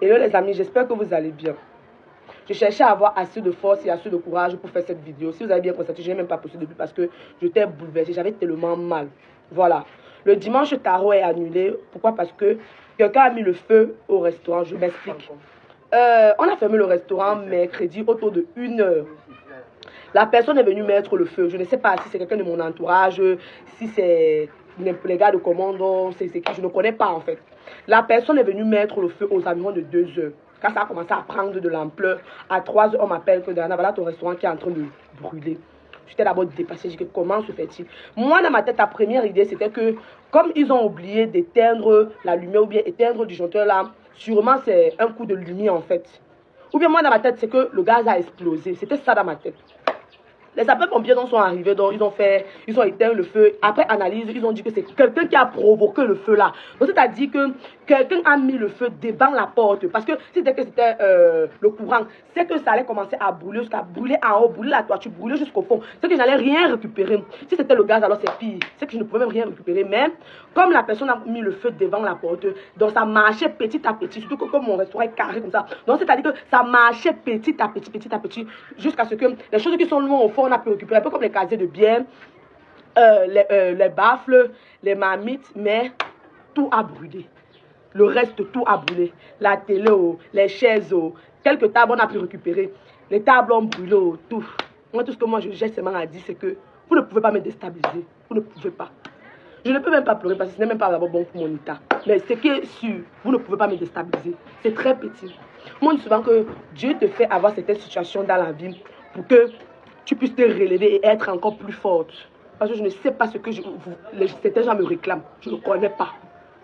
Hello les amis, j'espère que vous allez bien. Je cherchais à avoir assez de force et assez de courage pour faire cette vidéo. Si vous avez bien constaté, je n'ai même pas posté depuis parce que j'étais bouleversée, j'avais tellement mal. Voilà. Le dimanche tarot est annulé. Pourquoi? Parce que quelqu'un a mis le feu au restaurant. Je m'explique. On a fermé le restaurant mercredi autour de 1h. La personne est venue mettre le feu. Je ne sais pas si c'est quelqu'un de mon entourage, si c'est les gars de commande, c'est qui, je ne connais pas en fait. La personne est venue mettre le feu aux environs de 2h. Quand ça a commencé à prendre de l'ampleur, à 3h, on m'appelle que Diana, voilà ton restaurant qui est en train de brûler. J'étais d'abord dépassée, je dis que comment se fait-il? Moi, dans ma tête, la première idée, c'était que comme ils ont oublié d'éteindre la lumière ou bien éteindre le disjoncteur là, sûrement c'est un coup de lumière en fait. Ou bien moi, dans ma tête, c'est que le gaz a explosé. C'était ça dans ma tête. Les sapeurs-pompiers sont arrivés, donc ils ont éteint le feu. Après analyse, ils ont dit que c'est quelqu'un qui a provoqué le feu là. Donc c'est-à-dire que quelqu'un a mis le feu devant la porte. Parce que si c'était le courant, c'est que ça allait commencer à brûler, jusqu'à brûler en haut, brûler la toiture, brûler jusqu'au fond. C'est que je n'allais rien récupérer. Si c'était le gaz, alors c'est pire. C'est que je ne pouvais même rien récupérer. Mais comme la personne a mis le feu devant la porte, donc ça marchait petit à petit. Surtout que comme mon restaurant est carré comme ça. Donc c'est-à-dire que ça marchait petit à petit, jusqu'à ce que les choses qui sont loin au fond, on a pu récupérer, un peu comme les casiers de bière, les baffles, les marmites, mais tout a brûlé. Le reste, tout a brûlé. La télé, les chaises, quelques tables, on a pu récupérer. Les tables ont brûlé, tout. Moi, tout ce que moi, j'ai seulement à dire, c'est que vous ne pouvez pas me déstabiliser. Vous ne pouvez pas. Je ne peux même pas pleurer parce que ce n'est même pas d'abord bon pour mon état. Mais ce qui est sûr, vous ne pouvez pas me déstabiliser. C'est très petit. Moi, je dis souvent que Dieu te fait avoir certaines situations dans la vie pour que tu puisses te relever et être encore plus forte. Parce que je ne sais pas ce que certains gens me réclament. Je ne connais pas.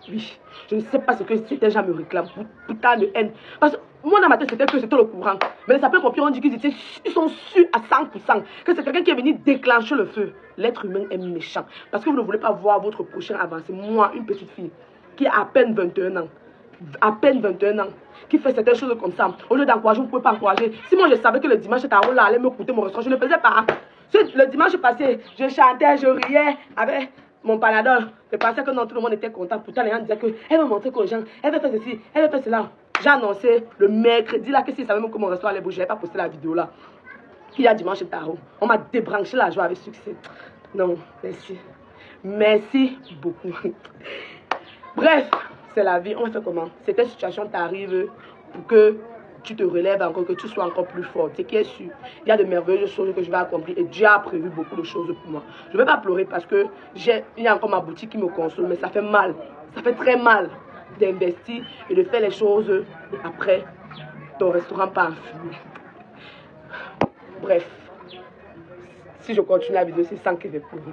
Oui, je ne sais pas ce que certains gens me réclament. Putain de haine. Parce que moi, dans ma tête, c'était que c'était le courant. Mais les sapeurs-pompiers ont dit qu'ils sont sûrs à 100% que c'est quelqu'un qui est venu déclencher le feu. L'être humain est méchant. Parce que vous ne voulez pas voir votre prochain avancer. Moi, une petite fille qui a à peine 21 ans, qui fait certaines choses comme ça, au lieu d'encourager, vous ne pouvez pas encourager. Si moi je savais que le dimanche tarot là allait me coûter mon restaurant, je ne le faisais pas. Le dimanche passé, je chantais, je riais avec mon panadol. Je pensais que non, tout le monde était content. Pourtant, les gens disaient qu'elle veut montrer aux gens, elle veut faire ceci, elle veut faire cela. J'ai annoncé le mercredi là que s'ils savaient même que mon restaurant allait bouger, je n'avais pas posté la vidéo là. Il y a dimanche tarot. On m'a débranché la joie avec succès. Non, merci. Merci beaucoup. Bref, c'est la vie. On fait comment? Cette situation t'arrive pour que tu te relèves encore, que tu sois encore plus forte. C'est qui est sûr. Il y a de merveilleuses choses que je vais accomplir et Dieu a prévu beaucoup de choses pour moi. Je ne vais pas pleurer parce que il y a encore ma boutique qui me console, mais ça fait mal. Ça fait très mal d'investir et de faire les choses et après, ton restaurant part en fumée. Bref, si je continue la vidéo, c'est sans que je vais pleurer.